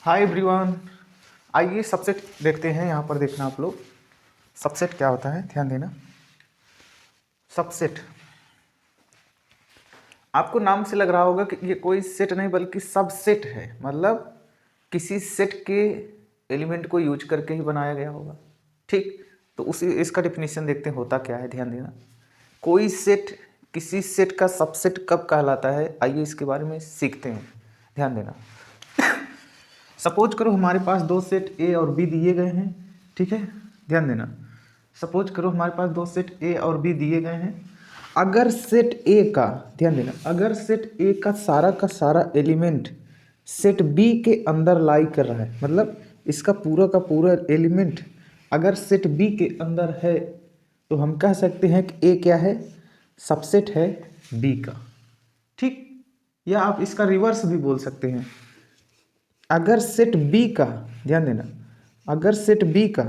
Hi everyone, आइए subset देखते हैं। यहाँ पर देखना आप लोग, सबसेट क्या होता है, ध्यान देना। सबसेट आपको नाम से लग रहा होगा कि ये कोई सेट नहीं बल्कि सबसेट है, मतलब किसी सेट के एलिमेंट को यूज करके ही बनाया गया होगा। ठीक, तो उसी इसका डिफिनीशन देखते हैं होता क्या है। ध्यान देना, कोई सेट किसी सेट का सबसेट कब कहलाता है, आइए इसके बारे में सीखते हैं। ध्यान देना, सपोज करो हमारे पास दो सेट ए और बी दिए गए हैं। ठीक है, ध्यान देना, सपोज करो हमारे पास दो सेट ए और बी दिए गए हैं। अगर सेट ए का, ध्यान देना, अगर सेट ए का सारा एलिमेंट सेट बी के अंदर लाई कर रहा है, मतलब इसका का पूरा एलिमेंट अगर सेट बी के अंदर है, तो हम कह सकते हैं कि ए क्या है, सबसेट है बी का। ठीक, या आप इसका रिवर्स भी बोल सकते हैं। अगर सेट बी का, ध्यान देना, अगर सेट बी का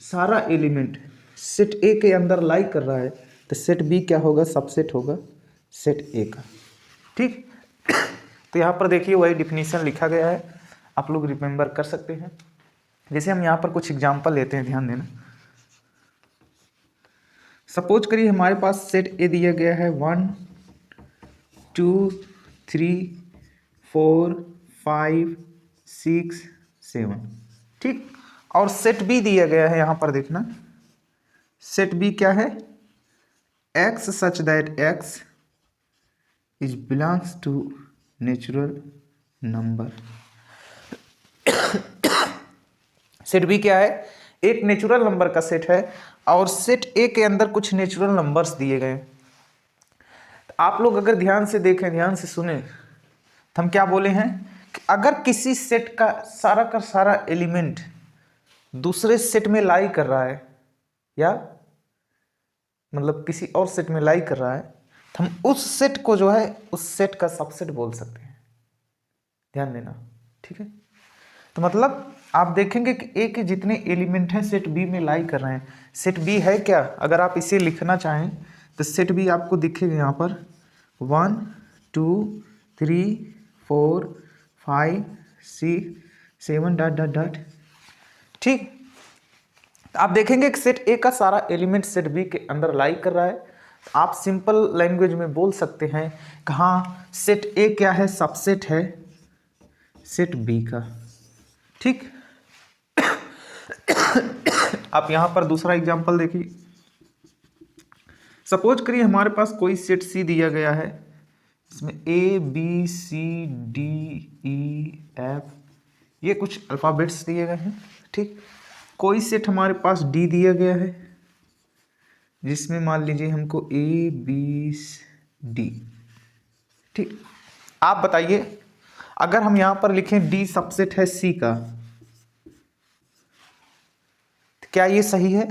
सारा एलिमेंट सेट ए के अंदर लाई कर रहा है, तो सेट बी क्या होगा, सबसेट होगा सेट ए का। ठीक, तो यहाँ पर देखिए वही डिफिनीशन लिखा गया है, आप लोग रिमेंबर कर सकते हैं। जैसे हम यहाँ पर कुछ एग्जांपल लेते हैं, ध्यान देना। सपोज करिए हमारे पास सेट ए दिया गया है 1 2 3 4 5 6 7। ठीक, और सेट बी दिया गया है, यहाँ पर देखना, सेट बी क्या है, x such that x is belongs to natural number. Set B क्या है, एक नेचुरल नंबर का सेट है और सेट ए के अंदर कुछ नेचुरल नंबर्स दिए गए। आप लोग अगर ध्यान से देखें, ध्यान से सुने, तो हम क्या बोले हैं कि अगर किसी सेट का सारा एलिमेंट दूसरे सेट में लाई कर रहा है, या मतलब किसी और सेट में लाई कर रहा है, तो हम उस सेट को जो है उस सेट का सबसेट बोल सकते हैं। ध्यान देना, ठीक है। तो मतलब आप देखेंगे कि ए के जितने एलिमेंट हैं सेट बी में लाई कर रहे हैं। सेट बी है क्या, अगर आप इसे लिखना चाहें तो सेट बी आपको दिखेगा यहाँ पर 1 2 3 4 5 6 7 डॉट डॉट डॉट। ठीक, आप देखेंगे कि सेट ए का सारा एलिमेंट सेट बी के अंदर लाई कर रहा है। आप सिंपल लैंग्वेज में बोल सकते हैं कि हाँ, सेट ए क्या है, सबसेट है सेट बी का। ठीक, आप यहां पर दूसरा एग्जांपल देखिए। सपोज करिए हमारे पास कोई सेट सी दिया गया है, इसमें A B C D E F, ये कुछ अल्फ़ाबेट्स दिए गए हैं। ठीक, कोई सेट हमारे पास डी दिया गया है, जिसमें मान लीजिए हमको ए बी डी। ठीक, आप बताइए अगर हम यहां पर लिखें डी सबसेट है सी का, तो क्या ये सही है?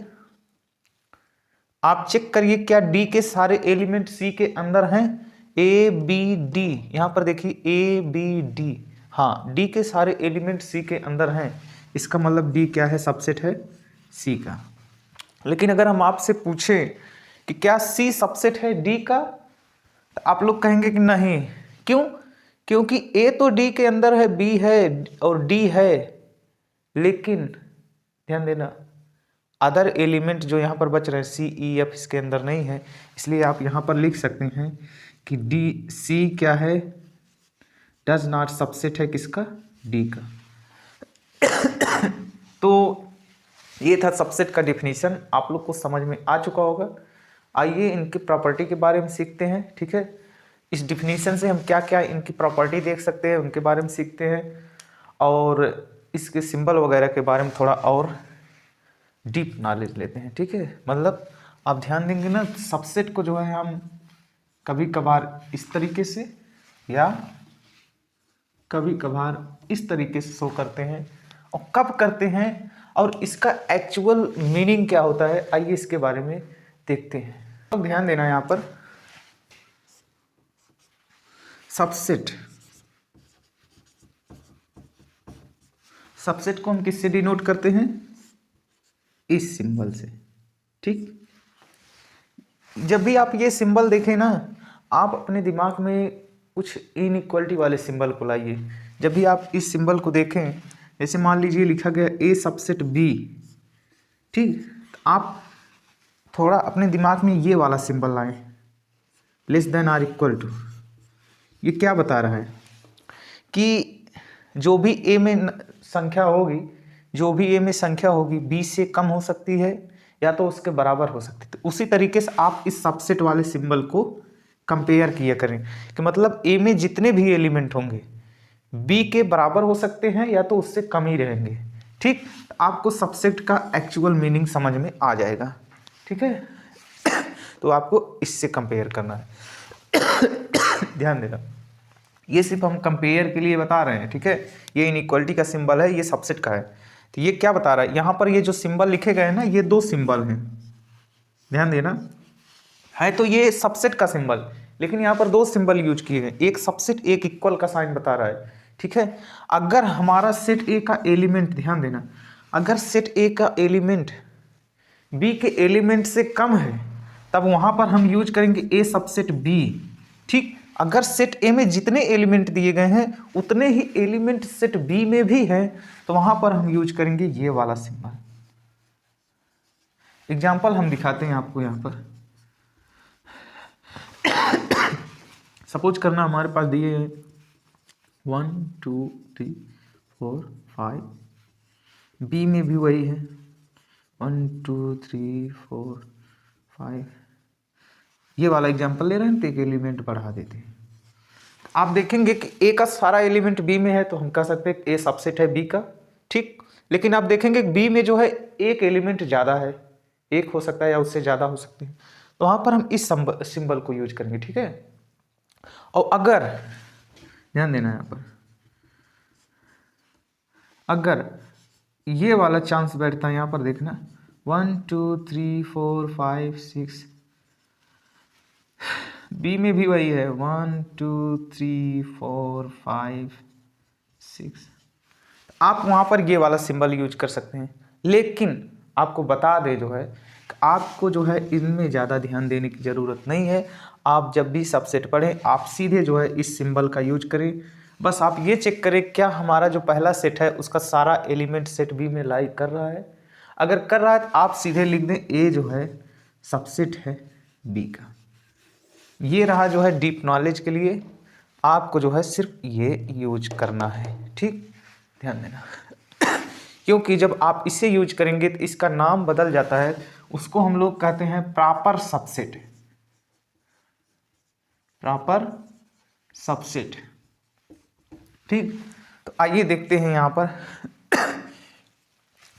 आप चेक करिए, क्या डी के सारे एलिमेंट सी के अंदर हैं? ए बी डी, यहां पर देखिए ए बी डी, हाँ, डी के सारे एलिमेंट सी के अंदर हैं, इसका मतलब डी क्या है, सबसेट है सी का। लेकिन अगर हम आपसे पूछें कि क्या सी सबसेट है डी का, तो आप लोग कहेंगे कि नहीं। क्यों? क्योंकि ए तो डी के अंदर है, बी है और डी है, लेकिन ध्यान देना अदर एलिमेंट जो यहाँ पर बच रहे हैं सी ई एफ इसके अंदर नहीं है, इसलिए आप यहाँ पर लिख सकते हैं कि डी सी क्या है, डज नॉट सबसेट है किसका, डी का। तो ये था सबसेट का डिफिनीशन, आप लोग को समझ में आ चुका होगा। आइए इनकी प्रॉपर्टी के बारे में सीखते हैं। ठीक है, इस डिफिनीशन से हम क्या क्या इनकी प्रॉपर्टी देख सकते हैं उनके बारे में सीखते हैं, और इसके सिंबल वगैरह के बारे में थोड़ा और डीप नॉलेज लेते हैं। ठीक है, मतलब आप ध्यान देंगे ना, सबसेट को जो है हम कभी कभार इस तरीके से या कभी कभार इस तरीके से शो करते हैं, और कब करते हैं और इसका एक्चुअल मीनिंग क्या होता है, आइए इसके बारे में देखते हैं। तो ध्यान देना, यहाँ पर सबसेट, सबसेट को हम किससे डिनोट करते हैं, इस सिंबल से। ठीक, जब भी आप ये सिंबल देखें ना, आप अपने दिमाग में कुछ इनइक्वालिटी वाले सिंबल को लाइए, जब भी आप इस सिंबल को देखें, जैसे मान लीजिए लिखा गया ए सबसेट बी, ठीक, तो आप थोड़ा अपने दिमाग में ये वाला सिंबल लाएं, less than or equal to. ये क्या बता रहा है कि जो भी ए में संख्या होगी, जो भी ए में संख्या होगी बी से कम हो सकती है या तो उसके बराबर हो सकती है। तो उसी तरीके से आप इस सबसेट वाले सिंबल को कंपेयर किया करें कि मतलब ए में जितने भी एलिमेंट होंगे बी के बराबर हो सकते हैं या तो उससे कम ही रहेंगे, ठीक। आपको सबसेट का एक्चुअल मीनिंग समझ में आ जाएगा, ठीक है। तो आपको इससे कंपेयर करना है। ध्यान देना, ये सिर्फ हम कंपेयर के लिए बता रहे हैं, ठीक है। ये इनइक्वालिटी का सिंबल है, ये सबसेट का है। तो ये क्या बता रहा है, यहाँ पर ये जो सिंबल लिखे गए हैं ना, ये दो सिंबल हैं, ध्यान देना। है तो ये सबसेट का सिंबल, लेकिन यहाँ पर दो सिंबल यूज किए गए, एक सबसेट एक इक्वल का साइन बता रहा है, ठीक है। अगर हमारा सेट ए का एलिमेंट, ध्यान देना, अगर सेट ए का एलिमेंट बी के एलिमेंट से कम है तब वहाँ पर हम यूज करेंगे ए सबसेट बी, ठीक। अगर सेट ए में जितने एलिमेंट दिए गए हैं उतने ही एलिमेंट सेट बी में भी हैं तो वहाँ पर हम यूज करेंगे ये वाला सिंबल। एग्जाम्पल हम दिखाते हैं आपको यहाँ पर। सपोज करना हमारे पास दिए हैं 1 2 3 4 5, बी में भी वही है 1 2 3 4 5। ये वाला एग्जाम्पल ले रहे हैं तो एक एलिमेंट बढ़ा देते हैं। आप देखेंगे कि ए का सारा एलिमेंट बी में है तो हम कह सकते हैं ए सबसेट है बी का, ठीक। लेकिन आप देखेंगे बी में जो है एक एलिमेंट ज़्यादा है, एक हो सकता है या उससे ज़्यादा हो सकते हैं, तो वहाँ पर हम इस सिंबल को यूज करेंगे, ठीक है। और अगर ध्यान देना यहाँ पर, अगर ये वाला चांस बैठता है यहाँ पर, देखना 1 2 3 4 5 6, बी में भी वही है 1 2 3 4 5 6, आप वहाँ पर ये वाला सिंबल यूज कर सकते हैं। लेकिन आपको बता दे जो है, आपको जो है इनमें ज़्यादा ध्यान देने की ज़रूरत नहीं है। आप जब भी सबसेट पढ़ें आप सीधे जो है इस सिंबल का यूज करें। बस आप ये चेक करें क्या हमारा जो पहला सेट है उसका सारा एलिमेंट सेट बी में लाई कर रहा है। अगर कर रहा है तो आप सीधे लिख दें ए जो है सबसेट है बी का। ये रहा जो है डीप नॉलेज के लिए, आपको जो है सिर्फ ये यूज करना है, ठीक। ध्यान देना, क्योंकि जब आप इसे यूज करेंगे तो इसका नाम बदल जाता है, उसको हम लोग कहते हैं प्रॉपर सबसेट, प्रॉपर सबसेट, ठीक। तो आइए देखते हैं यहाँ पर।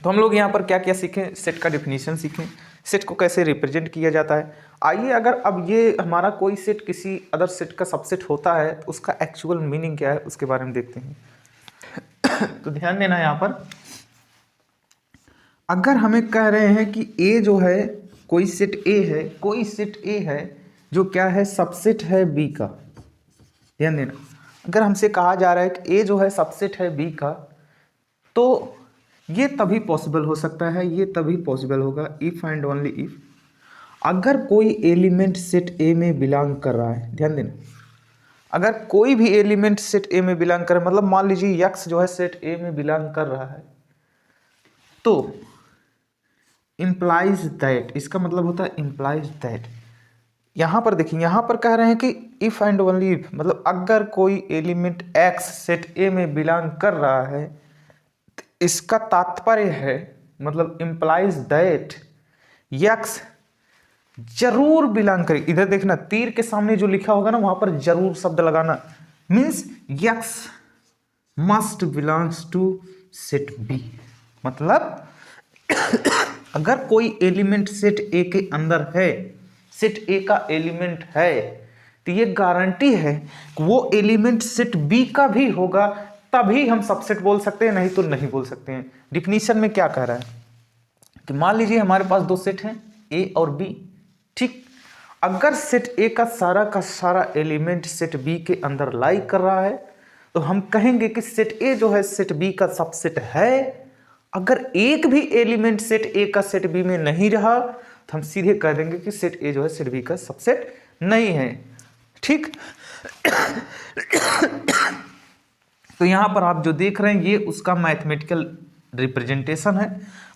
तो हम लोग यहाँ पर क्या क्या सीखें, सेट का डिफिनीशन सीखें, सेट को कैसे रिप्रेजेंट किया जाता है। आइए, अगर अब ये हमारा कोई सेट किसी अदर सेट का सबसेट होता है तो उसका एक्चुअल मीनिंग क्या है उसके बारे में देखते हैं। तो ध्यान देना यहाँ पर, अगर हमें कह रहे हैं कि ए जो है कोई सेट ए है, कोई सेट ए है जो क्या है सबसेट है बी का। ध्यान देना, अगर हमसे कहा जा रहा है कि ए जो है सबसेट है बी का, तो ये तभी पॉसिबल हो सकता है, ये तभी पॉसिबल होगा इफ एंड ओनली इफ अगर कोई एलिमेंट सेट ए में बिलोंग कर रहा है। ध्यान देना, अगर कोई भी एलिमेंट सेट ए में बिलोंग करे, मतलब मान लीजिए यक्स जो है सेट ए में बिलोंग कर रहा है, तो इम्प्लाइज दैट, इसका मतलब होता है इम्प्लाइज दैट। यहाँ पर देखिए, यहाँ पर कह रहे हैं कि इफ एंड ओनली इफ, मतलब अगर कोई एलिमेंट एक्स सेट ए में बिलोंग कर रहा है तो इसका तात्पर्य है, मतलब इम्प्लाइज दैट यक्स जरूर बिलोंग करे। इधर देखना, तीर के सामने जो लिखा होगा ना वहां पर जरूर शब्द लगाना, means x must belongs to set B. मतलब अगर कोई एलिमेंट सेट ए के अंदर है, सेट ए का एलिमेंट है, तो ये गारंटी है कि वो एलिमेंट सेट बी का भी होगा, तभी हम सबसेट बोल सकते हैं, नहीं तो नहीं बोल सकते हैं। डिफिनीशन में क्या कह रहा है कि मान लीजिए हमारे पास दो सेट हैं ए और बी, ठीक। अगर सेट ए का सारा एलिमेंट सेट बी के अंदर लाई कर रहा है तो हम कहेंगे कि सेट ए जो है सेट बी का सबसेट है। अगर एक भी एलिमेंट सेट ए का सेट बी में नहीं रहा तो हम सीधे कह देंगे कि सेट ए जो है सेट बी का सबसेट नहीं है, ठीक। तो यहाँ पर आप जो देख रहे हैं ये उसका मैथमेटिकल रिप्रेजेंटेशन है।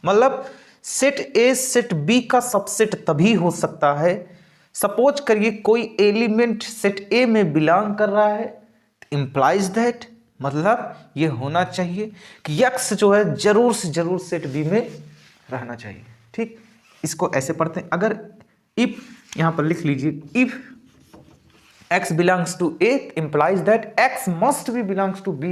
मतलब सेट ए सेट बी का सबसेट तभी हो सकता है, सपोज करिए कोई एलिमेंट सेट ए में बिलोंग कर रहा है, इंप्लाइज दैट मतलब ये होना चाहिए कि यक्स जो है जरूर से जरूर सेट बी में रहना चाहिए। ठीक, इसको ऐसे पढ़ते हैं। अगर इफ, यहां पर लिख लीजिए, if x belongs to A implies that x must be belongs to B।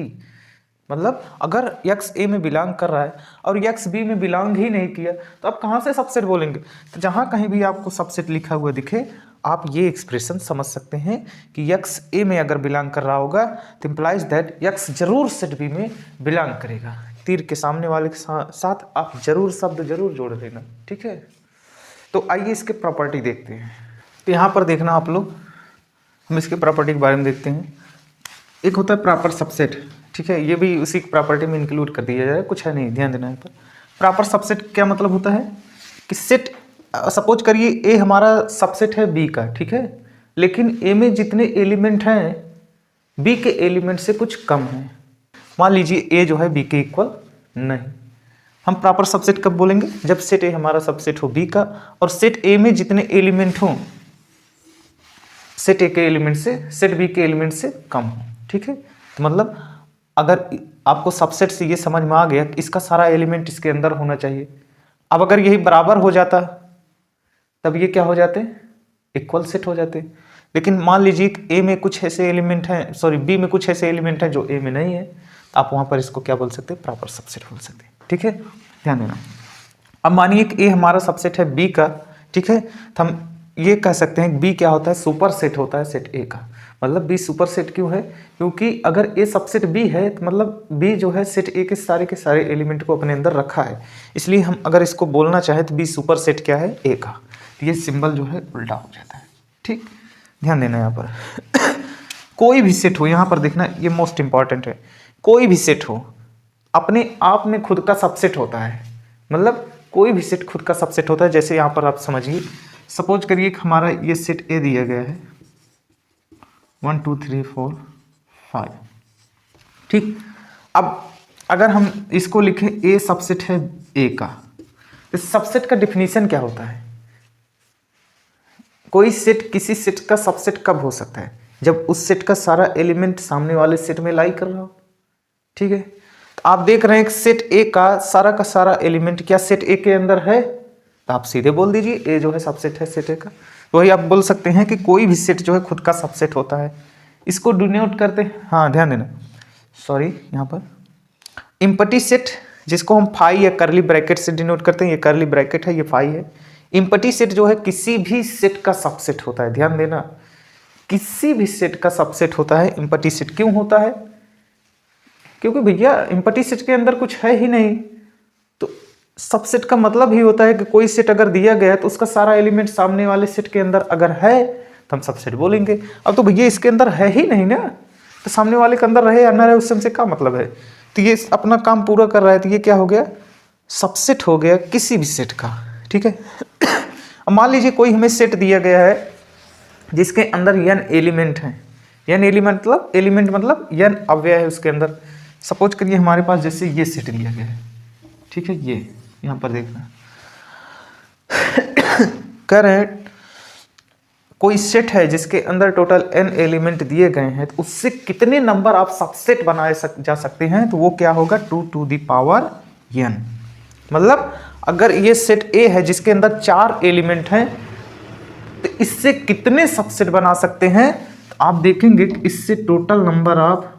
मतलब अगर x A में बिलोंग कर रहा है और x B में बिलोंग ही नहीं किया तो आप कहाँ से सबसेट बोलेंगे। तो जहाँ कहीं भी आपको सबसेट लिखा हुआ दिखे आप ये एक्सप्रेशन समझ सकते हैं कि x A में अगर बिलोंग कर रहा होगा तो इम्प्लाइज दैट x जरूर सेट B में बिलोंग करेगा। तीर के सामने वाले के साथ आप जरूर शब्द जरूर जोड़ देना। ठीक है, तो आइए इसके प्रॉपर्टी देखते हैं। तो यहाँ पर देखना आप लोग, हम इसके प्रॉपर्टी के बारे में देखते हैं। एक होता है प्रॉपर सबसेट, ठीक है, ये भी उसी प्रॉपर्टी में इंक्लूड कर दिया जाए, कुछ है नहीं, ध्यान देना है पर। प्रॉपर सबसेट क्या मतलब होता है कि सेट, सपोज करिए ए हमारा सबसेट है बी का, ठीक है, लेकिन ए में जितने एलिमेंट हैं बी के एलिमेंट से कुछ कम हैं। मान लीजिए ए जो है बी के इक्वल नहीं, हम प्रॉपर सबसेट कब बोलेंगे, जब सेट ए हमारा सबसेट हो बी का और सेट ए में जितने एलिमेंट हों सेट ए के एलिमेंट से सेट बी के एलिमेंट से कम हो। ठीक है, तो मतलब अगर आपको सबसेट से ये समझ में आ गया कि इसका सारा एलिमेंट इसके अंदर होना चाहिए। अब अगर यही बराबर हो जाता तब ये क्या हो जाते, इक्वल सेट हो जाते। लेकिन मान लीजिए ए में कुछ ऐसे एलिमेंट हैं, सॉरी बी में कुछ ऐसे एलिमेंट हैं जो ए में नहीं है, तो आप वहां पर इसको क्या बोल सकते हैं, प्रॉपर सबसेट बोल सकते हैं। ठीक है, ध्यान देना। अब मानिए कि ए हमारा सबसेट है बी का, ठीक है, तो हम ये कह सकते हैं बी क्या होता है, सुपर सेट होता है सेट ए का। मतलब बी सुपर सेट क्यों है, क्योंकि अगर ए सबसेट बी है तो मतलब बी जो है सेट ए के सारे एलिमेंट को अपने अंदर रखा है, इसलिए हम अगर इसको बोलना चाहें तो बी सुपर सेट क्या है, ए का। तो ये सिंबल जो है उल्टा हो जाता है। ठीक, ध्यान देना यहाँ पर कोई भी सेट हो, यहाँ पर देखना ये मोस्ट इंपॉर्टेंट है, कोई भी सेट हो अपने आप में खुद का सबसेट होता है। मतलब कोई भी सेट खुद का सबसेट होता है। जैसे यहाँ पर आप समझिए, सपोज करिए कि हमारा ये सेट ए दिया गया है 1 2 3 4 5। ठीक, अब अगर हम इसको लिखें ए सबसेट है ए का, तो सबसेट का डिफिनीशन क्या होता है, कोई सेट किसी सेट का सबसेट कब हो सकता है, जब उस सेट का सारा एलिमेंट सामने वाले सेट में लाई कर रहा हो। ठीक है, तो आप देख रहे हैं कि सेट ए का सारा एलिमेंट क्या सेट ए के अंदर है, तो आप सीधे बोल दीजिए ए जो है सबसेट है सेट ए का। वही आप बोल सकते हैं कि कोई भी सेट जो है खुद का सबसेट होता है। इसको डिनोट करते हैं, हाँ ध्यान देना, सॉरी यहाँ पर इम्पटी सेट जिसको हम फाई या करली ब्रैकेट से डिनोट करते हैं, ये करली ब्रैकेट है, ये फाई है। इम्पटी सेट जो है किसी भी सेट का सबसेट होता है। ध्यान देना, किसी भी सेट का सबसेट होता है। इम्पटी सेट क्यों होता है, क्योंकि भैया इम्पटी सेट के अंदर कुछ है ही नहीं। तो सबसेट का मतलब ही होता है कि कोई सेट अगर दिया गया है तो उसका सारा एलिमेंट सामने वाले सेट के अंदर अगर है तो हम सबसेट बोलेंगे। अब तो भैया इसके अंदर है ही नहीं ना, तो सामने वाले के अंदर रहे या ना रहे उससे क्या मतलब है। तो ये अपना काम पूरा कर रहा है, तो ये क्या हो गया, सबसेट हो गया किसी भी सेट का। ठीक है, अब मान लीजिए कोई हमें सेट दिया गया है जिसके अंदर n एलिमेंट हैं, n एलिमेंट मतलब n अव्यय है उसके अंदर। सपोज करिए हमारे पास जैसे ये सेट दिया गया है, ठीक है, ये यहाँ पर देखना कह रहे हैं कोई सेट है जिसके अंदर टोटल n एलिमेंट दिए गए हैं, तो उससे कितने नंबर आप सबसेट बनाए जा सकते हैं, तो वो क्या होगा 2 to the power n। मतलब अगर ये सेट A है जिसके अंदर 4 एलिमेंट हैं, तो इससे कितने सबसेट बना सकते हैं, तो आप देखेंगे कि इससे टोटल नंबर आप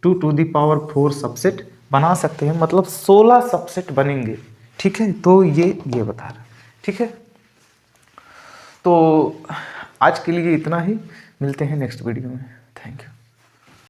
2 to the power 4 सबसेट बना सकते हैं, मतलब 16 सबसेट बनेंगे। ठीक है, तो ये बता रहा है। ठीक है, तो आज के लिए इतना ही, मिलते हैं नेक्स्ट वीडियो में। Thank you.